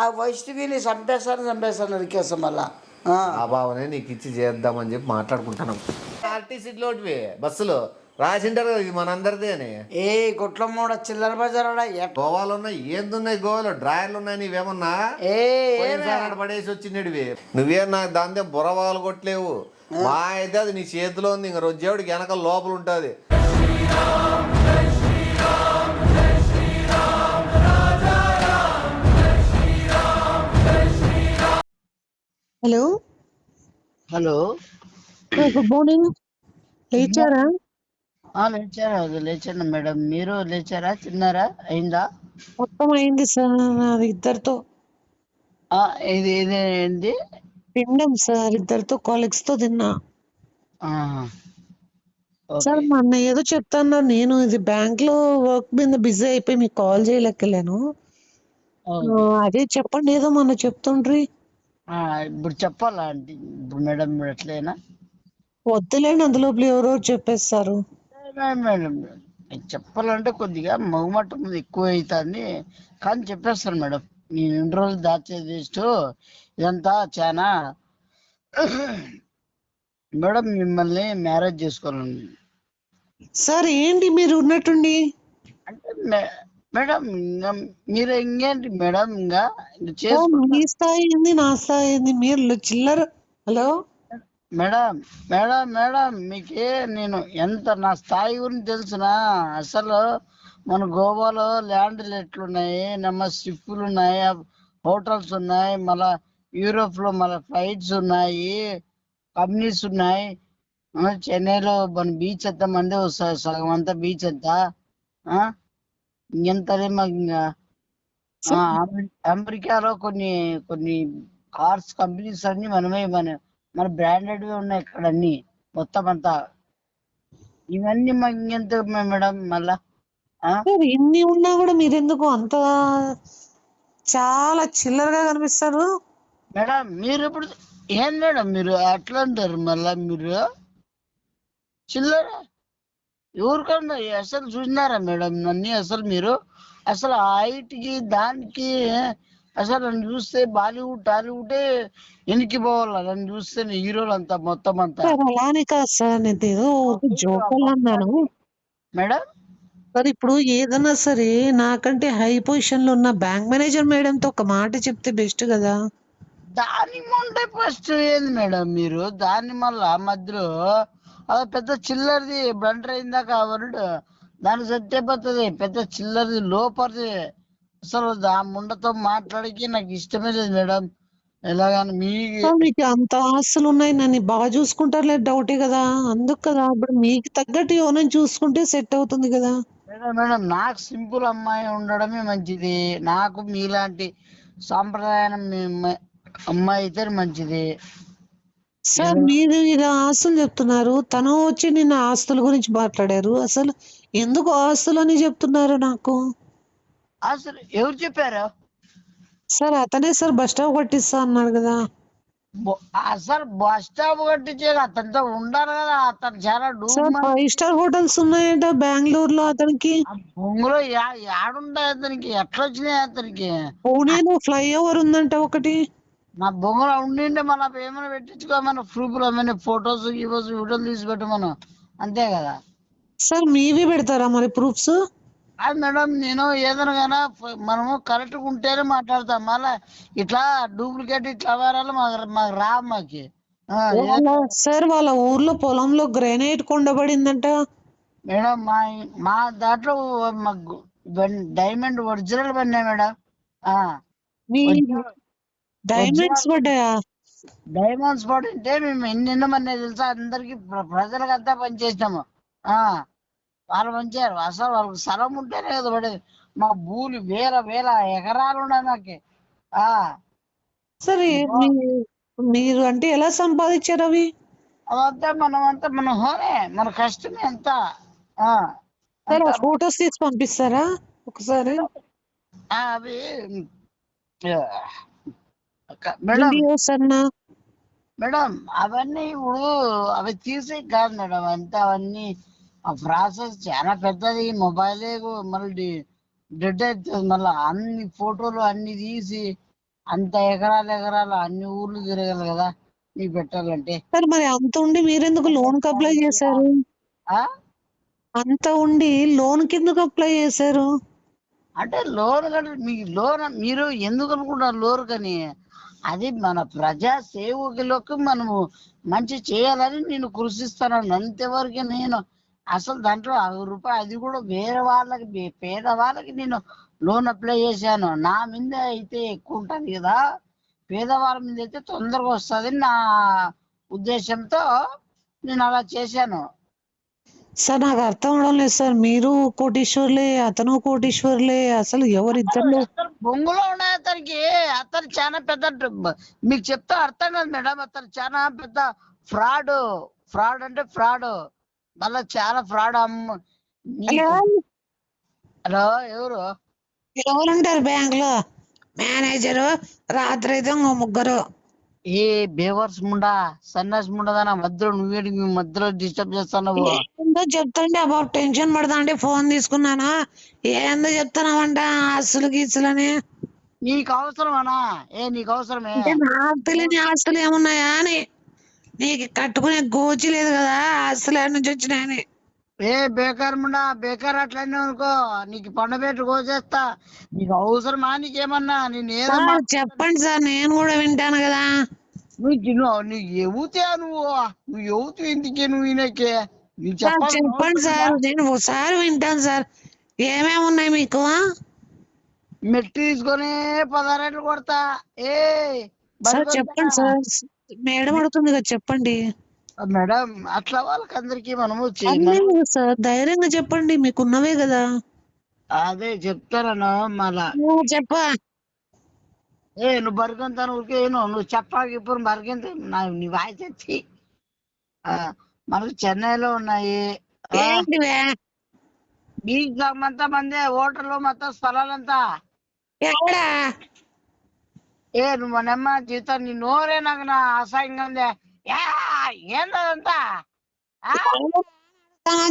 ఆ వైష్ణవిని చంపేస్తాను నరికేస్తాం మళ్ళా. ఆ భావనే నీకు ఇచ్చి చేద్దామని చెప్పి మాట్లాడుకుంటున్నాం. ఆర్టీసీలో బస్సులో రాసింటారు కదా ఇది మనందరిదే అని. ఏ కొట్లమ్మోడ చిల్లర బజారాడా గోవాలో ఉన్నాయి ఏందున్నాయి, గోవాలో డ్రాయర్లు ఉన్నాయి. నీవేమన్నా పడేసి వచ్చినడివి నువ్వే నాకు దాంతో బుర్రవాళ్ళు కొట్టలేవు. మా అయితే అది నీ చేతిలో ఉంది. ఇంక రొజ్జేవుడికి వెనక లోపల ఉంటుంది. Hello hello, good morning. లేచారా? లేచాను మేడం. మీరు లేచారా? తిన్నారా? అయిందా? మొత్తం అయింది సార్, నాది ఇద్దరితో ఇది ఏంటి? తిన్నాం సార్, ఇద్దరితో కాలీగ్స్ తో తిన్నా. Sir okay. మొన్న ఏదో చెప్తాను, నేను ఇది బ్యాంక్ లో వర్క్ మీద బిజీ అయిపోయి మీకు కాల్ చేయలేకలేను. అదే చెప్పండి, ఏదో మొన్న చెప్తుండ్రి. ఇప్పుడు చెప్పాలా అంటే ఇప్పుడు మేడం ఎట్లయినా వద్దులేండి, అందులోపల ఎవరో చెప్పేస్తారు. మేడం చెప్పాలంటే కొద్దిగా మొగమట్టం ఎక్కువ అవుతుంది, కానీ చెప్పేస్తాను మేడం. నేను ఇన్ని రోజులు దాచేది వేస్ట్, ఇదంతా చాలా. మేడం మిమ్మల్ని మ్యారేజ్ చేసుకోవాలండి. సార్ ఏంటి మీరు ఉన్నట్టుండి? అంటే మేడం మీరు ఇంకేంటి మేడం ఇంకా మీ చేసుకుంటా. స్థాయి ఏంది, నా స్థాయి ఏంది? మీరు చిల్లర. హలో మేడం మేడం మేడం మీకే నేను ఎంత నా స్థాయి గురించి తెలుసునా? అసలు మన గోవాలో ల్యాండ్లు ఎట్లున్నాయి, నమ్మ షిప్పులు ఉన్నాయి, హోటల్స్ ఉన్నాయి, మళ్ళా యూరోప్ లో మళ్ళీ ఫ్లైట్స్ ఉన్నాయి, కంపెనీస్ ఉన్నాయి. చెన్నైలో మన బీచ్ అంతా మందే వస్తారు, సగం అంతా బీచ్ అంతా. ఇంకెంతనే మాకు ఇంకా అమెరికాలో కొన్ని కొన్ని కార్స్ కంపెనీస్ అన్ని మనమే మన బ్రాండెడ్ ఉన్నాయి ఇక్కడ అన్ని మొత్తం అంతా. ఇవన్నీ మాకు ఇంకెంత మేడం మళ్ళా? ఇన్ని ఉన్నా కూడా మీరెందుకు అంత చాలా చిల్లరగా కనిపిస్తారు? మేడం మీరు ఇప్పుడు ఏం మేడం మీరు అట్లా అంటారు మళ్ళా? మీరు చిల్లర ఎవరికన్నా అసలు చూసినారా మేడం నన్ను? అసలు మీరు అసలు హైట్ కి దానికి అసలు నన్ను చూస్తే బాలీవుడ్ టాలీవుడే వెనక్కి పోవాల నన్ను చూస్తే, హీరోలు అంతా మొత్తం అంతా. అలానే కాదు సార్, నేను ఏదో జోకల్ అన్నాను మేడం సార్. ఇప్పుడు ఏదన్నా సరే నాకంటే హై పొజిషన్ లో ఉన్న బ్యాంక్ మేనేజర్ మేడం తో ఒక మాట చెప్తే బెస్ట్ కదా. దాని ముందే ఫస్ట్ ఏంది మేడం మీరు దాన్ని మళ్ళా మధ్యలో అది పెద్ద చిల్లరిది బ్లండర్ అయిందాక వరుడు దానికి సత్యపోతుంది. పెద్ద చిల్లరిది లోపరిది. అసలు ఆ ముండతో మాట్లాడికి నాకు ఇష్టమే లేదు మేడం. ఎలాగని మీకు అంత ఆస్తులు ఉన్నాయి, నన్ను బాగా చూసుకుంటారులే, డౌటే కదా. అందుకు కదా ఇప్పుడు మీకు తగ్గట్టు ఎవరైనా చూసుకుంటే సెట్ అవుతుంది కదా. మేడం మేడం నాకు సింపుల్ అమ్మాయి ఉండడమే మంచిది. నాకు మీలాంటి సాంప్రదాయం అమ్మాయి అయితే మంచిది. సార్ మీరు ఇలా ఆస్తులు చెప్తున్నారు, తను వచ్చి నిన్న ఆస్తుల గురించి మాట్లాడారు. అసలు ఎందుకు ఆస్తులు అని చెప్తున్నారు నాకు? అసలు ఎవరు చెప్పారు సార్ అతనే సార్ బస్ స్టాప్ కట్టిస్తా అన్నాడు కదా. అసలు బస్ స్టాప్ కట్టించేది అతనితో ఉండాలి కదా. అతను చాలా సార్ 5 స్టార్ హోటల్స్ ఉన్నాయంట బెంగళూరులో అతనికి. బొంగులో యాడుంటాయి అతనికి? ఎట్లా వచ్చినాయి అతనికి? పూణేలో ఫ్లైఓవర్ ఉందంట ఒకటి. నా బొంగులో ఉండిండే మన ఏమైనా పెట్టించుకోమన్నా ప్రూఫ్లు ఏమైనా ఫొటోస్ వీడియోలు తీసి పెట్టమను, అంతే కదా. సార్ మీవి పెడతారా మరి ప్రూఫ్స్? అది మేడం నేను ఏదైనా మనము కరెక్ట్గా ఉంటేనే మాట్లాడతాం. మళ్ళా ఇట్లా డూప్లికేట్ ఇట్లా వారాలు మాకు రా మాకి. సార్ వాళ్ళ ఊర్లో పొలంలో గ్రానైట్ కొండబడిందంట మేడం. మా దాంట్లో మాకు డైమండ్ ఒరిజినల్ పడినాయి మేడం. మీ డైమండ్స్ పడ్డాయా? డైమండ్స్ పడింటే మేము ఎన్ని మంది తెలుసా అందరికి ప్రజలకంతా పనిచేసినాము. వాళ్ళు మంచిగారు. అసలు వాళ్ళకి స్థలం ఉంటేనే కదా పడేది. మా భూమి వేల వేల ఎకరాలు ఉన్నాయి మాకి. సరే మీరు అంటే ఎలా సంపాదించారు అవి? అదంతా మన హోనే, మన కష్టమే అంతా. ఫోటోస్ తీసి పంపిస్తారా ఒకసారి? అవి మేడం మేడం అవన్నీ ఇప్పుడు అవి తీసే కాదు మేడం. అంతా అవన్నీ ఆ ప్రాసెస్ చాలా పెద్దది. మొబైలే మళ్ళీ డెడ్ అవుతుంది. మళ్ళీ అన్ని ఫోటోలు అన్ని తీసి అంత ఎకరాలు అన్ని ఊర్లు తిరగాలి కదా నీకు పెట్టాలంటే. సార్ మరి అంత ఉండి మీరెందుకు లోన్ కి అప్లై చేశారు? ఆ అంత ఉండి లోన్ కిందకు అప్లై చేశారు? అంటే లోన్ కంటే మీకు లోన్ మీరు ఎందుకు అనుకుంటారు లోన్ కని? అది మన ప్రజా సేవకులకు మనము మంచి చేయాలని నేను కృషిస్తాను అంతవరకు. నేను అసలు దాంట్లో ₹1 అది కూడా వేరే వాళ్ళకి పేదవాళ్ళకి నేను లోన్ అప్లై చేశాను. నా మీద అయితే ఎక్కువ ఉంటుంది కదా, పేదవాళ్ళ మీద అయితే తొందరగా వస్తుంది నా ఉద్దేశంతో నేను అలా చేశాను. సార్ నాకు అర్థం అవడం లేదు సార్. మీరు కోటీశ్వర్లే, అతను కోటీశ్వర్లే, అసలు ఎవరిద్దరు? బొంగులో ఉన్నాయి అతనికి. అతను చాలా పెద్ద మీకు చెప్తే అర్థం కాదు మేడం. అతను చాలా పెద్ద ఫ్రాడ్. ఫ్రాడ్ అంటే ఫ్రాడ్, మళ్ళా చాలా ఫ్రాడ్. హలో ఎవరు? ఎవరుంటారు బ్యాంక్ లో? మేనేజరు, రాత్రి అయితే ఇంకో ముగ్గురు. ఏ బేవర్స్ ముండా, సన్నాసి ముండదానా మధ్యలో నువ్వేడి మధ్యలో డిస్టర్బ్ చేస్తున్నావు? ఏందో చెప్తాండి అబ్బా, టెన్షన్ పడతా అంటే ఫోన్ తీసుకున్నాను. ఏందో చెప్తున్నావంట ఆస్తులు గీస్తులని. నీకు అవసరమానా? నీకు అవసరమే? అంటే నాకు తెలియని ఆస్తులు ఏమున్నాయా అని. నీకు కట్టుకునే గోచి లేదు కదా, ఆస్తులు ఎక్కడి నుంచి వచ్చినాయని. బేకార్ ముండా, బేకార్ అట్లనే అనుకో. నీకు పండబెట్టు కోసేస్తా. నీకు అవసరమా? నీకేమన్నా నేను ఏదో సార్ చెప్పండి సార్, నేను కూడా వింటాను కదా. నీకు ఎవుతా నువ్వు ఎవుతూ ఇంటికి నువ్వు ఈయనకే నీకు సార్ చెప్పాలి. చెప్పండి సార్, నేను ఒకసారి వింటాను సార్. ఏమేమి ఉన్నాయి మీకు? మెట్టి తీసుకొని 16 రెట్లు కొడతా. సార్ చెప్పండి సార్, మేడం అడుగుతుంది కదా, చెప్పండి. మేడం అట్లా వాళ్ళకందరికి మనము అన్నీ కదా సార్, ధైర్యంగా చెప్పండి, మీకున్నవే కదా. అదే చెప్తారను మళ్ళా. చెప్ప నువ్వు బరికంతా ఊరికే నువ్వు చెప్పాలి. ఇప్పుడు బరికంత నీ వాయిస్ వచ్చి మనకు చెన్నైలో ఉన్నాయి. ఏంటివే? బీచ్ అంతా మంది హోటల్లో మొత్తం స్థలాలంతా. ఎక్కడా? నువ్వు మనమ్మ జీతం నీ నోరే నాకు నా అసహ్యంగా ఉంది. ఏందంతా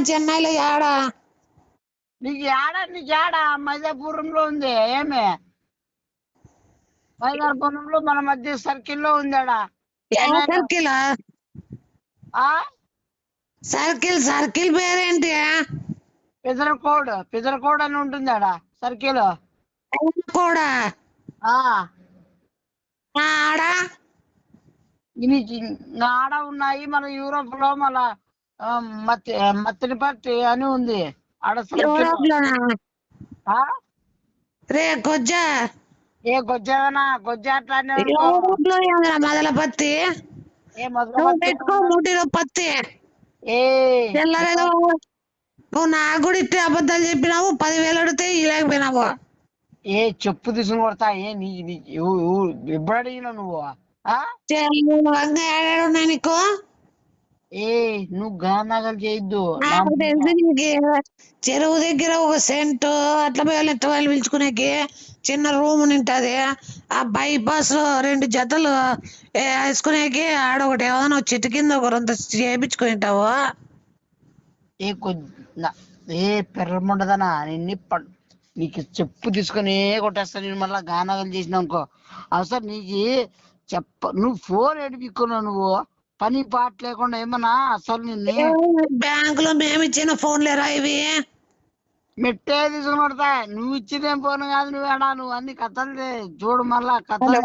చెన్నైలో ఏడా? నీకు ఏడా మైదాపురంలో ఉంది. ఏమి మైదాపురంలో మన మధ్య సర్కిల్లో ఉందాడా? సర్కిల్? సర్కిల్ పేరేంటి? పిదరకోడ్ అని ఉంటుంది ఆడ సర్కిల్ కూడా. ఆడ ఉన్నాయి. మన యూరోప్ లో మన మత్తినిపట్టి అని ఉంది ఆడ యూరోప్ లోనా? రే గొజ్జా, గొజ్జ అట్లానే యూరోప్ లో మొదలపత్తి పెట్టుకో, ముట్టిలో పత్తి. తెల్లరేదో నువ్వు నాకు కూడా ఇట్టే అబద్ధాలు చెప్పినావు. 10,000 అడిగితే ఇలాగపోయినావు. చెప్పు తీసుకుని కొడతా. ఎప్పుడు అడిగినా నువ్వు? ఏడాడున్నాయి నీకు? నువ్వు గానాగలు చేయొద్దు. నాకు తెలిసి నీకు చెరువు దగ్గర ఒక సెంటు అట్లా పోయి పిలుచుకునేకి చిన్న రూమ్ ఉంటది. ఆ బైపాస్ లో 2 జతలు వేసుకునేకి ఆడొకటి ఏదైనా చెట్టు కింద ఒకరంత చేపించుకుంటావు. పెర్రముండదనా నీకు చెప్పు తీసుకుని కొట్టేస్తా నేను. మళ్ళా గానాగలు చేసినావు అనుకో అసలు నీకు నువ్వు ఫోన్ ఎడిపిక్కున్నావు. నువ్వు పని పాట లేకుండా ఏమన్నా అసలు నిన్ను బ్యాంక్ లో మేము ఇచ్చిన ఫోన్లేరా ఇవి? మెట్టే తీసుకుని కొడతా. నువ్వు ఇచ్చినేం ఫోన్ కాదు. నువ్వేడా నువ్వు అన్ని కథలు చూడు. మళ్ళా కథలు.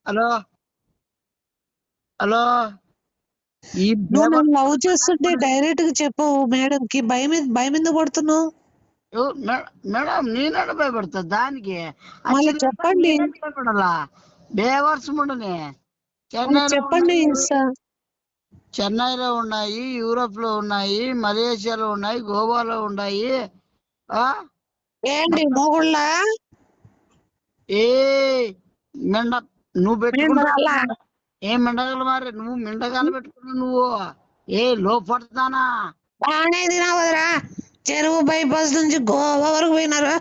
హలో హలో నువ్వు నన్ను లవ్ చేస్తుంటే డైరెక్ట్ గా చెప్పు మేడం కి. భయం ఎందుకు పడుతున్నావు? మేడం నేను భయపడతా దానికి. చెప్పండి, బేవర్స్ ముండని చెప్పండి. చెన్నైలో ఉన్నాయి, యూరోప్ లో ఉన్నాయి, మలేషియాలో ఉన్నాయి, గోవాలో ఉన్నాయి. ఏంటి మొగుళ్ళ? మెండ నువ్వు పెట్టుకున్నా మెండగలు మరి. నువ్వు మెండగాలు పెట్టుకున్నావు. నువ్వు లోపడతానా? బాగానే తినావు కదరా. చెరువు బైపాస్ నుంచి గోవా వరకు పోయినారు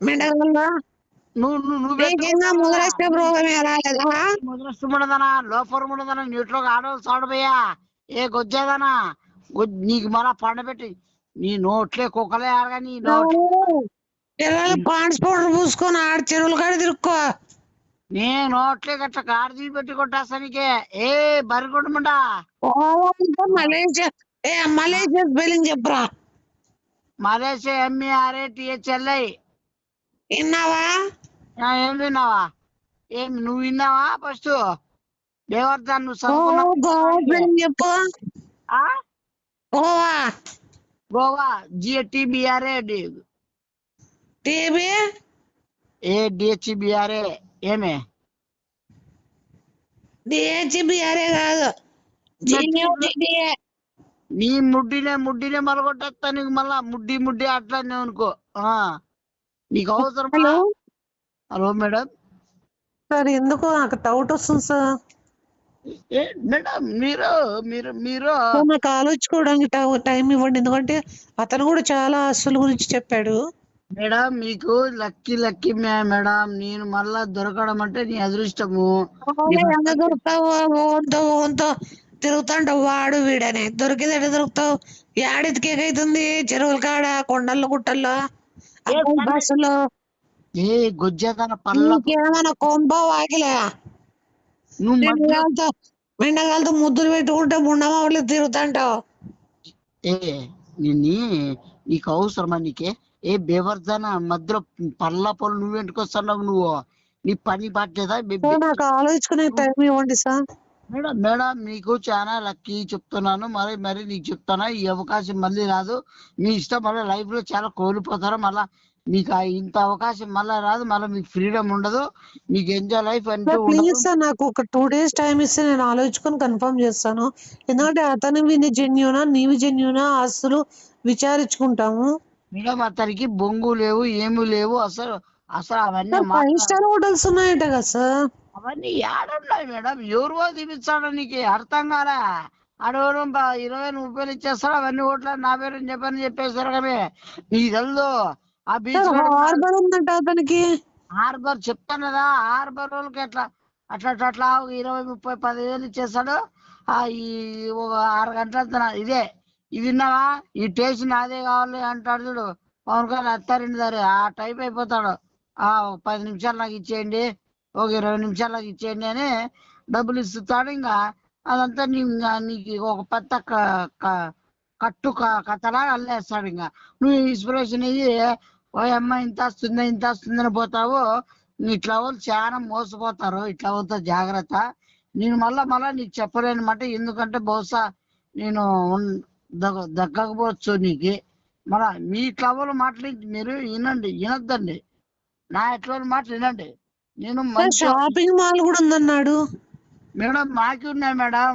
మెండగల్లో. ముదరస్తుడదనా లోపర్ ఉండదనా నీటిలో ఆడవాళ్ళు చాడబోయా. గొజ్జేదనా నీకు మళ్ళా పండబెట్టి నీ నోట్లే కుక్కలే ఆడగా నీ నోట్ పిల్లలు పాండ్స్ పౌడర్ పూసుకొని ఆడ చెరువులు కాడ తిరుక్కో. నేను నోట్లే గట్ల కార్తీ పెట్టి కొట్టేస్తానికే. ఏ బరికొట్టమంటా. మలేషియా మలేషియా స్పెల్లింగ్ చెప్పరా. Malaysia MERATHLI. విన్నావా? ఏం విన్నావా? ఏం నువ్వు విన్నావా? ఫస్ట్ దేవర్ధన్ నువ్వు చదువుకున్నావు. గోవా స్పెల్లింగ్ చెప్పు. ఆ? Goa Goa GTBRA TB DHBRA. ఏమే డిహెచ్బిఆర్ఏ కాదు, GUDDA. నీ ముడ్డినే మరగొట్టేస్తా నీకు. మళ్ళా ముడ్డి అట్లానే అనుకో. నీకు అవసరమా? Hello hello madam. సార్, ఎందుకు నాకు డౌట్ వస్తుంది సార్. మేడం మీరు మీరు మీరు సార్, నాకు ఆలోచించుకోవడానికి టైం ఇవ్వండి, ఎందుకంటే అతను కూడా చాలా ఆస్తుల గురించి చెప్పాడు. మేడం మీకు లక్కీ మేడం. నేను మళ్ళా దొరకడం అంటే నీ అదృష్టము. ఎంత దొరుకుతావు? ఓంతో తిరుగుతాంటావు వాడు వీడని. దొరికితే ఎట్లా దొరుకుతావు? ఏడెతికేకైతుంది చెరువుల కాడ, కొండల్లో, గుట్టల్లో, బస్సులో. ఏ గొజ్జేతన పళ్ళ నీకేమైనా కొంప వాకిలే? నువ్వు మెండగాలతో ముద్దులు పెట్టుకుంటే ముండమావట్లు తిరుగుతాంటావు. ఏ నీకు అవసరమా? నీకే ఏ బేవర్ధన మధ్యలో పళ్ళ పళ్ళు నువ్వు ఎంటుకొస్తున్నావు? నువ్వు నీ పని పట్టలేదా? నాకు ఆలోచించుకునే టైం ఇవ్వండి సార్. మేడం మీకు చాలా లక్కీ చెప్తున్నాను. మరి నీకు చెప్తానా, ఈ అవకాశం మళ్ళీ రాదు. మీ ఇష్టం. మళ్ళీ లైఫ్ లో చాలా కోల్పోతారు. మళ్ళా మీకు ఇంత అవకాశం మళ్ళా రాదు. మళ్ళీ మీకు ఫ్రీడమ్ ఉండదు. మీకు ఎంజాయ్ లైఫ్ అంటే ప్లీజ్ సార్, నాకు ఒక 2 days టైం ఇస్తే నేను ఆలోచించుకొని కన్ఫర్మ్ చేస్తాను. ఎందుకంటే అతను విని జెన్యునా, నీవి జెన్యునా, ఆస్తులు విచారించుకుంటాము. మేడం అతనికి బొంగు లేవు, ఏమి లేవు. అసలు అవన్నీ 5 star హోటల్స్ ఉన్నాయట కదా సార్. అవన్నీ ఏడున్నాయి మేడం? ఎవరు తీపిస్తాడు? నీకు అర్థం కాలే. ఆడెవరు 20,000-30,000 ఇచ్చేస్తాడు. అవన్నీ ఓట్ల నా పేరు చెప్పేస్తారు కదా. నీకు తెలుదు. ఆ బీచ్ హార్బర్ ఉందంట అతనికి. హార్బర్ చెప్తాను కదా. హార్బర్ వాళ్ళకి అట్లా 20-30-10,000 ఇచ్చేస్తాడు. ఈ 6 గంటల ఇదే ఇది విన్నావా? ఈ టేస్ట్ నాదే కావాలి అంటాడు చూడు పవన్ కళ్యాణ్. అత్తారింటి దారి ఆ టైప్ అయిపోతాడు. 10 నిమిషాలు నాకు ఇచ్చేయండి, 20 నిమిషాలు నాకు ఇచ్చేయండి అని డబ్బులు ఇస్తాడు. ఇంకా అదంతా నీకు ఒక పెద్ద కట్టు కథలాగా అల్లేస్తాడు. ఇంకా నువ్వు ఇన్స్పిరేషన్ అయ్యి ఓ అమ్మ ఇంత వస్తుందని పోతావు. ఇట్లా వాళ్ళు చాలా మోసపోతారు. ఇట్లా అవుతా జాగ్రత్త. నేను మళ్ళా నీకు చెప్పలేనమాట. ఎందుకంటే బహుశా నేను దగ్గకపోవచ్చు నీకు. మళ్ళా మీ ఇట్లా వాళ్ళు మాటలు మీరు వినొద్దండి. నా ఎట్లా మాటలు వినండి. నేను షాపింగ్ మాల్ కూడా ఉందన్నాడు మేడం. మాకి ఉన్నాయి మేడం.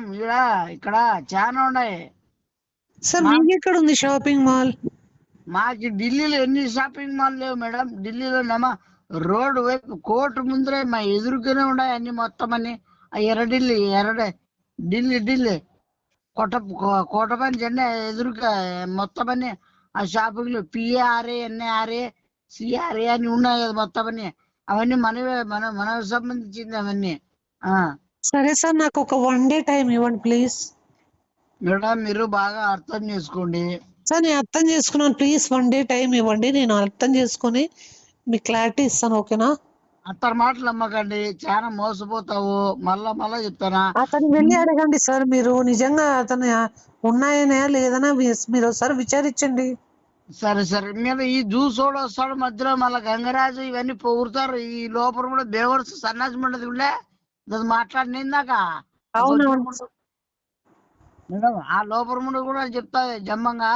ఇక్కడ చాలా ఉన్నాయి సార్. మీకు ఎక్కడ ఉంది షాపింగ్ మాల్? మాకి ఢిల్లీలో ఎన్ని షాపింగ్ మాల్ లేవు మేడం. ఢిల్లీలో రోడ్డు వైపు కోర్టు ముందరే మా ఎదురుగానే ఉన్నాయి అన్ని. మొత్తం అన్ని ఢిల్లీ కోట పని చెన్నై ఎదురుగా మొత్తం అన్ని ఆ షాపింగ్లు PARA NARA CRA అని ఉన్నాయి కదా మొత్తం అన్ని. అవన్నీ మనకు సంబంధించింది అవన్నీ. సరే సార్, నాకు ఒక 1 day టైం ఇవ్వండి ప్లీజ్. మేడం మీరు బాగా అర్థం చేసుకోండి సార్. నేను అర్థం చేసుకున్నాను. ప్లీజ్ 1 day టైం ఇవ్వండి. నేను అర్థం చేసుకుని మీకు క్లారిటీ ఇస్తాను. ఓకేనా? అతని మాటలు నమ్మకండి, చాలా మోసపోతావు. మళ్ళా చెప్తానా, అతను వెళ్ళి అడగండి సార్. మీరు నిజంగా అతను ఉన్నాయనా లేదనా మీరు ఒకసారి విచారించండి. సరే మీరు ఈ జ్యూసోడు వస్తాడు మధ్యలో. మళ్ళీ గంగరాజు ఇవన్నీ పొగురుతారు. ఈ లోపల కూడా బేవర్స్ సన్నాసి ఉండదు ఉండే అది మాట్లాడినాక. మేడం ఆ లోపల ముందు కూడా చెప్తా జమ్మంగా.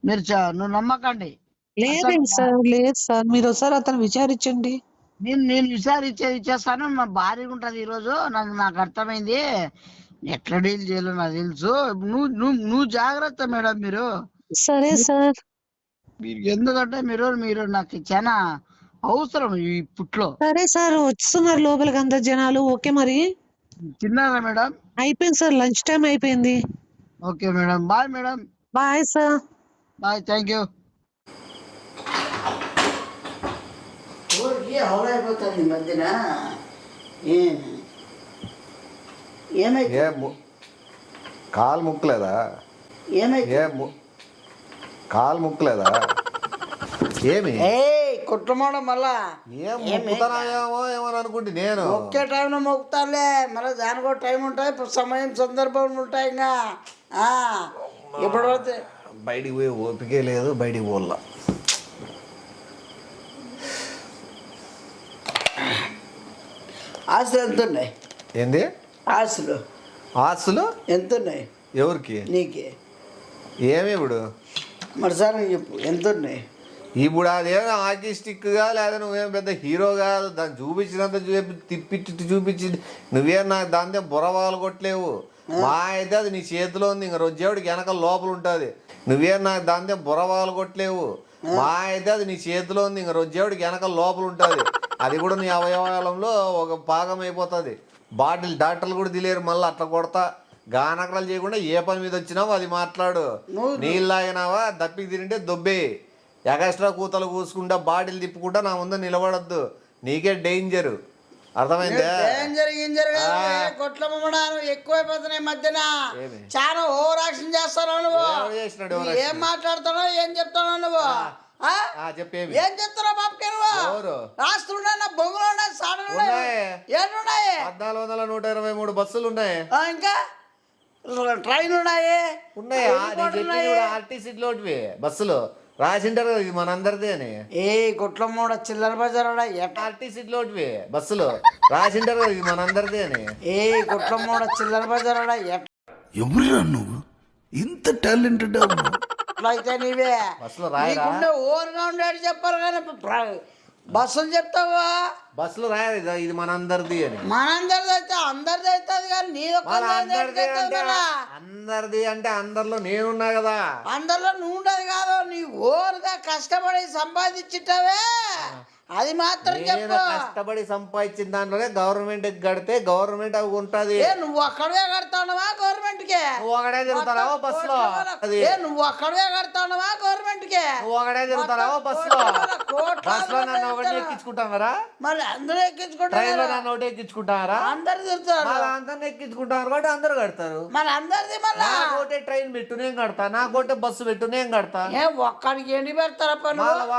మీరు నువ్వు నమ్మకండి. లేదు సార్, మీరు ఒకసారి అతను విచారించండి. నేను ఇచ్చేస్తాను. మా భార్యగా ఉంటది ఈ రోజు. నాకు అర్థమైంది ఎట్లా డీల్ చేయాలో నాకు తెలుసు. నువ్వు జాగ్రత్త మేడం. మీరు సరే సార్. మీరు ఎందుకంటే మీరు నాకు చాలా అవసరం ఈ పుట్లో. సరే సార్, వస్తున్నారు లోపలికి అందరు జనాలు. ఓకే మరి. తిన్నారా మేడం? అయిపోయింది సార్, లంచ్ టైం అయిపోయింది. Okay madam. Bye madam. Bye sir. Bye. Thank you. ఊరికి హౌలైపోతుంది ఈ మధ్యన. ఏమైతే కాలు ముక్కలేదా? కాలు ముక్కలేదా? ఏమి కుట్రమాడ మళ్ళా ఏం మొక్కుతానేమో ఏమని అనుకుంటే నేను ఒకే టైంలో మొక్కుతానులే, మళ్ళీ దానికి ఒక టైం ఉంటాయి, సమయం సందర్భం ఉంటాయి. ఇంకా ఇప్పుడు బయటికి పోయి ఓపికే లేదు, బయటికి పోల్లా. ఆస్తులు ఎంత ఉన్నాయి? ఏంది ఆస్తులు? ఆస్తులు ఎంత ఉన్నాయి ఎవరికి? నీకే. ఏమి ఇప్పుడు మరి సార్ చెప్పు, ఎంత ఉన్నాయి ఇప్పుడు? అదేమో ఆర్టిస్టిక్గా లేదా నువ్వేం పెద్ద హీరో కాదు, దాన్ని చూపించినంత తిప్పిట్టి చూపించి నువ్వేం నాకు దాంతో బుర్రవాళ్ళు కొట్టలేవు. మా అయితే అది నీ చేతిలో ఉంది, ఇంక రోజేవుడికి వెనక లోపల ఉంటుంది. నువ్వేం నాకు దాంతో బుర్రవాళ్ళు కొట్టలేవు. మా అయితే అది నీ చేతిలో ఉంది, ఇంక రోజేవుడికి వెనక లోపల ఉంటుంది. అది కూడా నీ అవయవాలంలో ఒక భాగం అయిపోతుంది. బాటిల్ డాక్టర్లు కూడా తెలియరు. మళ్ళీ అట్లా కొడతా గానకరాలు చేయకుండా ఏ పని మీద వచ్చినావు అది మాట్లాడు. నీళ్ళు తాగినావా, దప్పికి తింటే దొబ్బే, ఎగస్ట్రా కూతలు కూసుకుంటా బాటిల్ తిప్పుకుంటా నా ముందు నిలబడద్దు. నీకే డేంజర్, అర్థమైందా? కొట్లమ్మడాను ఎక్కువైపోతున్నాయి మధ్యన. చాలా ఓవర్ యాక్షన్ చేస్తాను నువ్వు. ఏం మాట్లాడుతానో ఏం చెప్తానో నువ్వు? చెప్పేవి ఏం చెప్తారా బాబుకే? నువ్వు రాష్ట్రున్నా బొంగులు ఉన్నాయి, సాడలు ఉన్నాయి, ఏమున్నాయి? 1423 బస్సులు ఉన్నాయి. ఇంకా ట్రైన్ ఉన్నాయి. ఆర్టీసీలో బస్సులు రాసింటారు కదా, ఇది మనందరిది అని. ఏ కొట్లమ్మోడ చిల్లర బజార్ ఆర్టీసీలో బస్సులు రాసింటారు కదా, ఇది మనందరిది అని. ఏ కొట్లమ్మోడ చిల్లర బజార్ ఎవరురా నువ్వు ఇంత టాలెంటెడ్? అయితే నీవే నీకుండే ఓవర్గా ఉండేది చెప్పారు కానీ బస్సులు చెప్తావా? బస్సులు రాయదు ఇది మనందరిది అని. మనందరిది అయితే అందరిది అవుతుంది కానీ నీ అందరిది అంటే అందరిలో నేనున్నా కదా. అందరిలో నువ్వు ఉండదు కాదు, నీ ఓవర్గా కష్టపడి సంపాదించిట్టవే, అది మాత్రం చెప్పు. కష్టపడి సంపాదించిన దాంట్లోనే గవర్నమెంట్ కడితే గవర్నమెంట్ అవి ఉంటది. నువ్వు అక్కడే కడతానవా గవర్నమెంట్ కి? నువ్వు ఒకడే తిరుగుతావా బస్సులో? నువ్వు అక్కడే కడతానవా గవర్నమెంట్ కి? నువ్వు ఒకడే తిరుగుతావా బస్సులో? బస్సులో నన్ను ఒకటి ఎక్కించుకుంటావరా? మళ్ళీ అందరూ ఎక్కించుకుంటారు. ట్రైన్లో నన్ను ఒకటి ఎక్కించుకుంటారా? అందరు తిరుగుతారు. అందరిని ఎక్కించుకుంటారు కాబట్టి అందరు కడతారు. మరి అందరిది మళ్ళీ నాకోటే ట్రైన్ పెట్టు నేను కడతా, నాకోటే బస్సు పెట్టు నేను కడతా. ఒక్కడికి ఎన్ని పెడతారప్ప?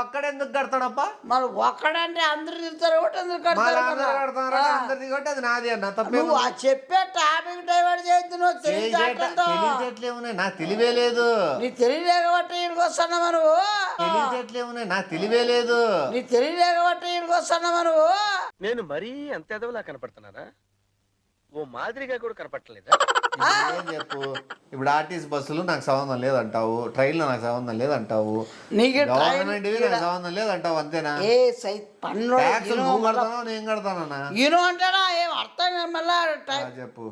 ఒక్కడే ఎందుకు కడతాడప్ప? మరి ఒక్కడంటే అందరు తిరుగుతారు ఒకటి అందరు కడతారు. అందరిది కాబట్టి అది నాది అన్న. తప్పే చెప్పే టాపిక్ డైవర్ట్ చేయొద్దు. నువ్వు తెలియజేట్లేమున్నాయి, నాకు తెలివే లేదు. నీ తెలియలేకపోతే ఇక్కడికి వస్తున్నావా నువ్వు? తెలియజేట్లేమున్నాయి, నాకు తెలివే లేదు. నీ తెలియలేకపోతే ఇక్కడికి వస్తున్నావా నువ్వు? నేను మరీ అంత ఎదవలా కనపడుతున్నారా? ఓ మాదిరిగా కూడా కనపడలేదా? చెప్పు. ఇప్పుడు ఆర్టీసీ బస్సులు నాకు సంబంధం లేదంటావు, ట్రైన్లో నాకు సంబంధం లేదంటావు, గవర్నమెంట్ నాకు సంబంధం లేదంటావు, అంతేనా? ట్యాక్సులు కడతానో నేను కడతానన్నా? అంటాడా? ఏం అర్థం మళ్ళా చెప్పు.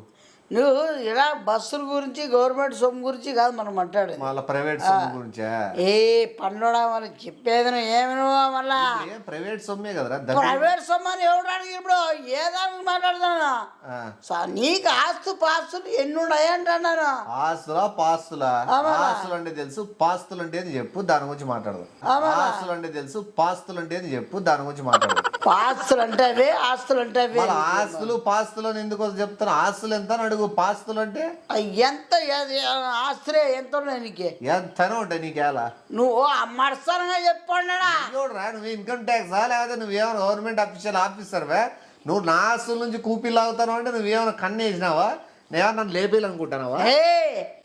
నువ్వు ఇలా బస్సుల గురించి గవర్నమెంట్ సొమ్ము గురించి కాదు మనం మాట్లాడేది, మళ్ళీ ప్రైవేట్ సొమ్ము గురించా? ఏ పన్నుడా వాళ్ళకి చెప్పేది ఏమి నువ్వు? మళ్ళా ప్రైవేట్ సొమ్మే కదరా. ప్రైవేట్ సొమ్ము అని ఎవడానికి ఇప్పుడు ఏ దానికి మాట్లాడుతున్నా? నీకు ఆస్తు పాస్తులు ఎన్ని ఉన్నాయి అంటున్నాను. ఆస్తులా పాస్తులా? ఆస్తులు అంటే తెలుసు, పాస్తులు అంటే చెప్పు, దాని గురించి మాట్లాడదు. ఆస్తులు అంటే తెలుసు, పాస్తులు అంటే చెప్పు, దాని గురించి మాట్లాడదు. పాస్తులు అంటే అవి, ఆస్తులు అంటే అవి. ఆస్తులు పాస్తులు అని ఎందుకు చెప్తాను? ఆస్తులు ఎంత అని అడుగు, పాస్తులు అంటే ఎంత ఆస్తులే ఎంత ఉన్నాయి నీకు? ఎంతనే ఉంటాయి నీకు? ఎలా నువ్వు అమ్మర్సరంగా చెప్పండి. చూడరా, నువ్వు ఇన్కమ్ ట్యాక్స్ లేకపోతే నువ్వేమైనా గవర్నమెంట్ ఆఫీసర్వే? నువ్వు నా ఆస్తుల నుంచి కూపీలు అవుతావు అంటే నువ్వేమైనా కన్ను వేసినావా? నేనేమన్నా నన్ను లేపేయాలనుకుంటున్నావా?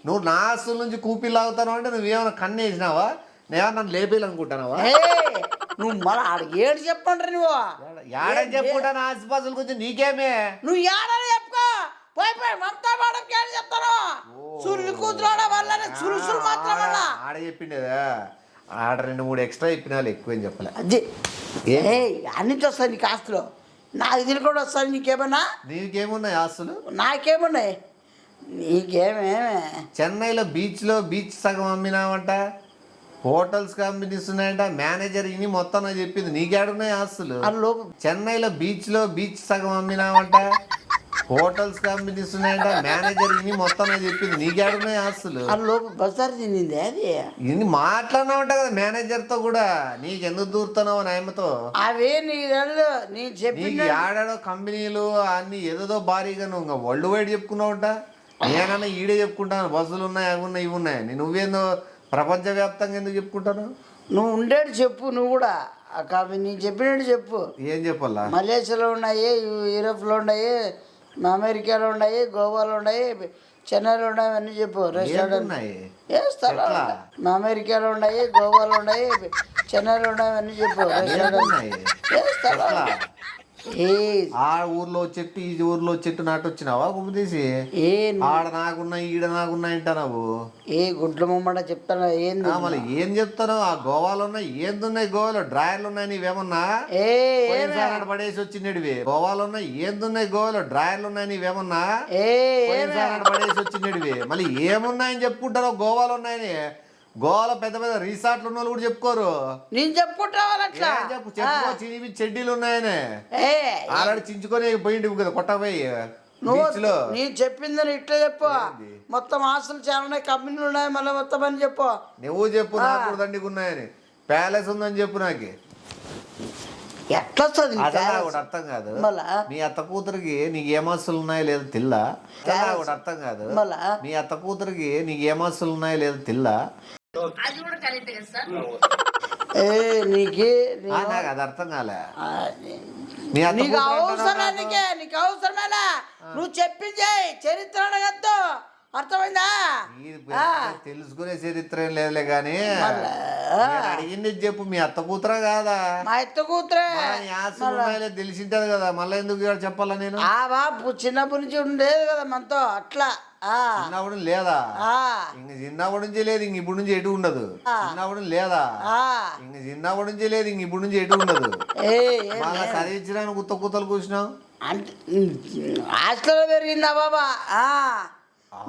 నువ్వు నా ఆస్తుల నుంచి కూపీలు అవుతావు అంటే నువ్వేమైనా కన్ను వేసినావా? నేనేమన్నా నన్ను లేపేయాలనుకుంటున్నావా? నువ్వు మళ్ళీ ఆడికి ఏడు చెప్పండి. నువ్వు ఏడని చెప్పుకుంటాను ఆస్తి పాస్తుల గురించి నీకేమే? నువ్వు ఏడని చెప్పుకో. పోయి మమతా మేడంకి ఏడు చెప్తాను. సురులు కూతురు వల్లనే సురుసులు మాత్రం వల్ల ఆడ చెప్పిండేదా? ఆడ 2-3 ఎక్స్ట్రా చెప్పిన వాళ్ళు ఎక్కువేం చెప్పలే. అది అన్నింటి వస్తాయి నీకు ఆస్తులు. నాకు ఇది కూడా వస్తాయి. నీకేమన్నా? నీకేమున్నాయి ఆస్తులు? నాకేమున్నాయి? నీకేమే? చెన్నైలో బీచ్ సగం అమ్మినావంట, హోటల్స్ కంపెనీస్ ఉన్నాయంట, మేనేజర్ ఇని మొత్తం నాకు చెప్పింది. నీకేడున్నాయి ఆస్తులు? చెన్నైలో బీచ్ సగం అమ్మినావంట, హోటల్స్ కంపెనీస్ ఉన్నాయంట, మేనేజర్ ఇని మొత్తం నాకు చెప్పింది. నీకేడున్నాయి ఆస్తులు? బజార్ తినింది అది. ఇన్ని మాట్లాడినావంట కదా మేనేజర్తో కూడా. నీకెందుకు దూరుతున్నావు నాయమ్మతో? అవే నీకు చెప్పి ఆడాడో కంపెనీలు అన్ని ఏదో భారీగా నువ్వు వరల్డ్ వైడ్ చెప్పుకున్నావుంట. నేనన్నా ఈడే చెప్పుకుంటాను, బస్సులు ఉన్నాయి, అవి ఉన్నాయి, ఇవి ఉన్నాయి. నువ్వేందో ప్రపంచవ్యాప్తంగా ఎందుకు చెప్పుకుంటాను? నువ్వు ఉండేది చెప్పు. నువ్వు కూడా అవి నీకు చెప్పినట్టు చెప్పు. ఏం చెప్పాలా? మలేషియాలో ఉన్నాయి, యూరోప్లో ఉన్నాయి, అమెరికాలో ఉన్నాయి, గోవాలో ఉన్నాయి, చెన్నైలో ఉన్నాయి, అన్నీ చెప్పు. రెస్టారెంట్ ఉన్నాయి ఏ స్థలాలు అమెరికాలో ఉన్నాయి, గోవాలో ఉన్నాయి, చెన్నైలో ఉన్నాయి, అన్నీ చెప్పు. రెస్టారెంట్ ఉన్నాయి ఏ స్థలాలు ఏ ఆ ఊర్లో చెట్టు ఈ ఊర్లో చెట్టు నాటు వచ్చినావా తీసి? ఏ ఆడ నాకున్నాయి ఈడ నాకున్నాయి అంటావు. ఏ గుడ్ల ముమ్మట చెప్తాను ఏంది? మళ్ళీ ఏం చెప్తాను? ఆ గోవాలో ఉన్నాయి ఏందున్నాయి? గోవాలో డ్రాయర్లు ఉన్నాయి నీవేమన్నా? ఏ పోయినసారి ఆడ పడేసి వచ్చినడివి. గోవాలో ఉన్నాయి ఏందున్నాయి? గోవాలో డ్రాయర్లు ఉన్నాయి నీవేమన్నా? ఏ పోయినసారి ఆడ పడేసి వచ్చినడివి. మళ్ళీ ఏమున్నాయని చెప్పుకుంటారో గోవాలో ఉన్నాయని. గోవాలో పెద్ద పెద్ద రిసార్ట్లు ఉన్న వాళ్ళు కూడా చెప్పుకోరు. నేను చెప్పుకుంటావాలి అట్లా. చెప్పుకో చినివి చెడ్డీలు ఉన్నాయని. ఏ ఆల్రెడీ చించుకొని పోయింటి కదా కొట్టపోయి నువ్వు బీచ్ లో. నేను చెప్పిందని ఇట్లా చెప్పు. మొత్తం ఆస్తులు చాలా ఉన్నాయి, కంపెనీలు ఉన్నాయి, మళ్ళీ మొత్తం అని చెప్పు. నువ్వు చెప్పు నాకు కూడా దండిగా ఉన్నాయని. ప్యాలెస్ ఉందని చెప్పు నాకు. ఎట్లా వస్తుంది నీ అసలు ప్యాలెస్? ఒకటి అర్థం కాదు. మళ్ళా మీ అత్త కూతురికి నీకు ఏమాస్తులు ఉన్నాయో లేదో తిల్లా. ఒకటి అర్థం కాదు. మళ్ళా మీ అత్త కూతురికి నీకు ఏమాస్తులు ఉన్నాయో లేదో తిల్లా. ఏ నీకు నాకు అది అర్థం కాలే. నీకు అవసరానికే, నీకు అవసరమేనా? నువ్వు చెప్పింది చరిత్ర అడగద్దు, అర్థమైందా? తెలుసుకునే చరిత్ర ఏం లేదులే గాని అడిగింది చెప్పు. మీ అత్త కూతురా కాదా? మా ఎత్త కూతురే. తెలిసింటది కదా, మళ్ళీ ఎందుకు ఇక్కడ చెప్పాలా నేను? ఆ బాబు చిన్నప్పటి నుంచి ఉండేది కదా మనతో అట్లా. చిన్నప్పుడు లేదా? ఇంక చిన్నప్పటి నుంచి లేదు, ఇంక ఇప్పుడు నుంచి ఎటు ఉండదు. చిన్నప్పుడు లేదా? ఇంక చిన్నప్పటి నుంచి లేదు, ఇంక ఇప్పుడు నుంచి ఎటు ఉండదు. మళ్ళా చదివించడానికి కుత్త కూతలు కూర్చున్నావు. అంటే హాస్టల్లో పెరిగిందా బాబా?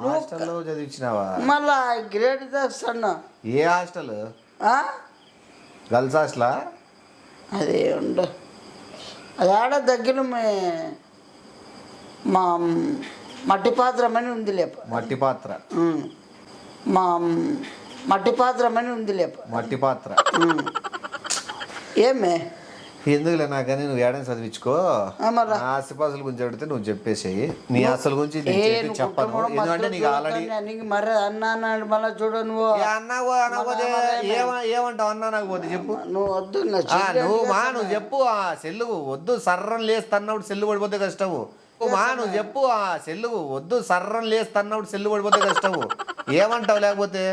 హాస్టల్లో చదివించినావా? మళ్ళా గ్రేట్ తెస్తాను. ఏ హాస్టల్? గర్ల్స్ హాస్టలా? అదే ఉండు, అది ఆడ దగ్గర మా మట్టి పాత్రం అని ఉంది లేప. మట్టి పాత్ర? మా మట్టి పాత్రం అని ఉంది లేప. మట్టి పాత్ర ఏమే ఎందుకులే నాకని నువ్వు ఏడని చదివించుకో. నా ఆస్తిపాస్తుల గురించి అడిగితే నువ్వు చెప్పేసేయి. నీ ఆస్తుల గురించి చెప్పను, ఎందుకంటే నీకు ఆల్రెడీ మరి అన్నా మళ్ళీ చూడ నువ్వు ఏమంటావు? అన్నా నాకు పోతే చెప్పు. నువ్వు వద్దు, నువ్వు చెప్పు. ఆ సెల్లు వద్దు సర్రం లేస్తన్నప్పుడు సెల్లు పడిపోతే కష్టము. నువ్వు చెప్పు. ఆ సెల్లు వద్దు సర్రం లేస్తన్నప్పుడు సెల్లు పడిపోతే కష్టము. ఏమంటావు? లేకపోతే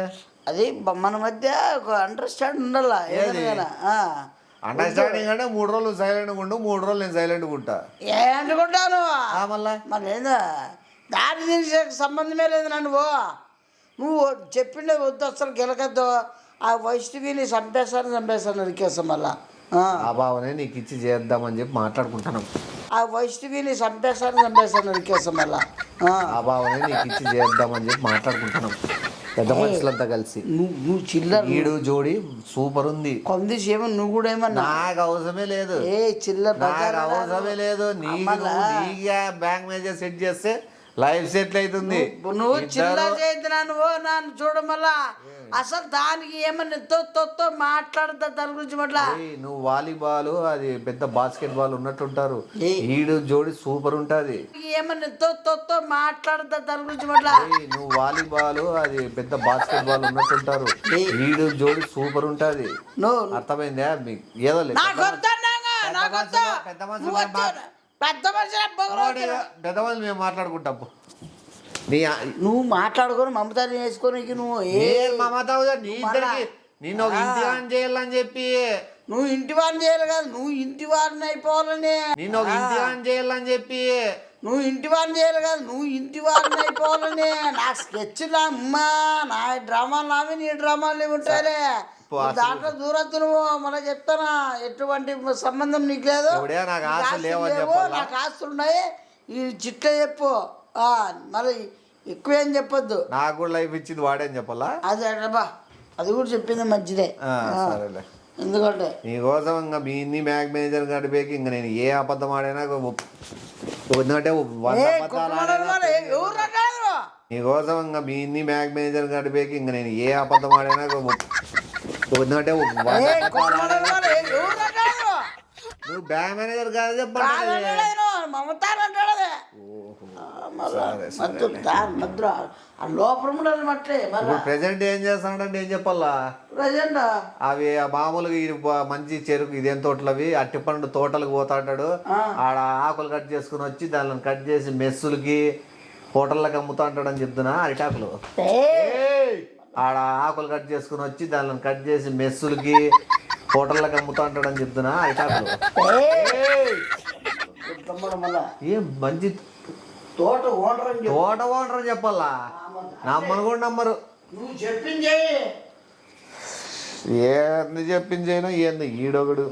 అది మన మధ్య ఒక అండర్స్టాండింగ్ ఉండాలా? అండర్స్టాండింగ్ అంటే 3 రోజులు సైలెంట్గా ఉండు, 3 రోజులు నేను సైలెంట్గా ఉంటా. ఏంటుకుంటాను మళ్ళా మరి ఏందా దాని దీనికి సంబంధమే లేదు. నువ్వు చెప్పిండే వద్దు, అసలు గెలకద్దు. ఆ వైష్ణవిని చంపేస్తాను నరికేస్తాం. మళ్ళా ఆ భావనే నీకు ఇచ్చి చేద్దామని చెప్పి మాట్లాడుకుంటాను. ఆ వైష్ణవిని చంపేస్తాను నరికేస్తాం. మళ్ళా ఆ భావనే నీకు ఇచ్చి చేద్దామని చెప్పి మాట్లాడుకుంటాను. పెద్ద మనుషులంతా కలిసి. నువ్వు చిల్లర ఈడు జోడి సూపర్ ఉంది. కొంది సేమ నువ్వు కూడా ఏమన్నా? నాకు అవసరమే లేదు. చిల్లర నాకు అవసరమే లేదు. నీకు బ్యాంక్ మేనేజర్ సెట్ చేస్తే లైఫ్ సెటిల్ అవుతుంది. నువ్వు చిల్లర చేద్దా నువ్వు నన్ను చూడమల్లా. అసలు దానికి ఏమన్నా తొత్తో మాట్లాడతా దాని గురించి మళ్ళా. నువ్వు వాలీబాల్ అది పెద్ద బాస్కెట్ బాల్ ఉన్నట్టుంటారు. ఈడు జోడి సూపర్ ఉంటది. ఏమన్నా తొత్తో మాట్లాడతా దాని గురించి మళ్ళా. నువ్వు వాలీబాల్ అది పెద్ద బాస్కెట్ బాల్ ఉన్నట్టుంటారు. ఈడు జోడి సూపర్ ఉంటది. అర్థమైందా? మీకు ఏదో లేదు. పెద్ద మంది మేము మాట్లాడుకుంటాం. నువ్వు మాట్లాడుకొని మమతాన్ని వేసుకొని నువ్వు మమతా నిన్ను ఒక ఇంటి వాడిని చేయాలని చెప్పి. నువ్వు ఇంటి వాడిని చేయాలి కదా, నువ్వు ఇంటి వాడిని అయిపోవాలని. నిన్ను ఒక ఇంటి వాడిని చేయాలని చెప్పి. నువ్వు ఇంటి వాడిని చేయాలి కదా, నువ్వు ఇంటి వాడిని అయిపోవాలని. నా స్కెచ్లు అమ్మా, నా డ్రామాలు నావి, నీ డ్రామాలు ఉంటాయిలే. దాంట్లో దూరద్దు నువ్వు. మళ్ళీ చెప్తానా, ఎటువంటి సంబంధం నీకు లేదు. నాకు ఆస్తులు ఉన్నాయి, ఈ చిట్లే చెప్పు. మరి ఎక్కువేం చెప్పొద్దు. నాకు కూడా లైఫ్ ఇచ్చింది వాడేం చెప్పాలా? అదే బా, అది కూడా చెప్పింది మంచిదే. సరేలే. ఎందుకంటే నీకోసం ఇంకా మీ ఇన్ని బ్యాంక్ మేనేజర్ గడిపేకి ఇంకా నేను ఏ అబద్ధం ఆడైనా ఎందుకంటే నీకోసం ఇంకా మీ ఇన్ని బ్యాంక్ మేనేజర్ గడిపేకి ఇంకా నేను ఏ అబద్ధం ఆడైనా ఎందుకంటే నువ్వు బ్యాంక్ మేనేజర్ కాదు చెప్పండి. మమతానంటాడు మధ్య ఆ లోపల ఉండాలి మట్లే మళ్ళీ ఇప్పుడు ప్రెసెంట్ ఏం చేస్తానంటే ఏం చెప్పాలా ప్రజెంట్ అవి మామూలుగా ఈ మంచి చెరుకు ఇదేం తోటలు అవి అట్టిపండు తోటలకు పోతాంటాడు ఆడ ఆకులు కట్ చేసుకుని వచ్చి దానిని కట్ చేసి మెస్సులకి హోటళ్ళకి అమ్ముతా అంటాడు అని చెప్తున్నా అరిటాకులు ఆడ ఆకులు కట్ చేసుకుని వచ్చి దానిని కట్ చేసి మెస్సులకి హోటళ్ళకి అమ్ముతా అంటాడు అని చెప్తున్నా అరిటాకులు మళ్ళా ఏం మంచి తోట ఓనర్ అని చెప్పు. తోట ఓనర్ అని చెప్పాలా నమ్మను కూడా నమ్మరు నువ్వు చెప్పింది ఏంది చెప్పింది అయినా ఏంది ఈడొకడు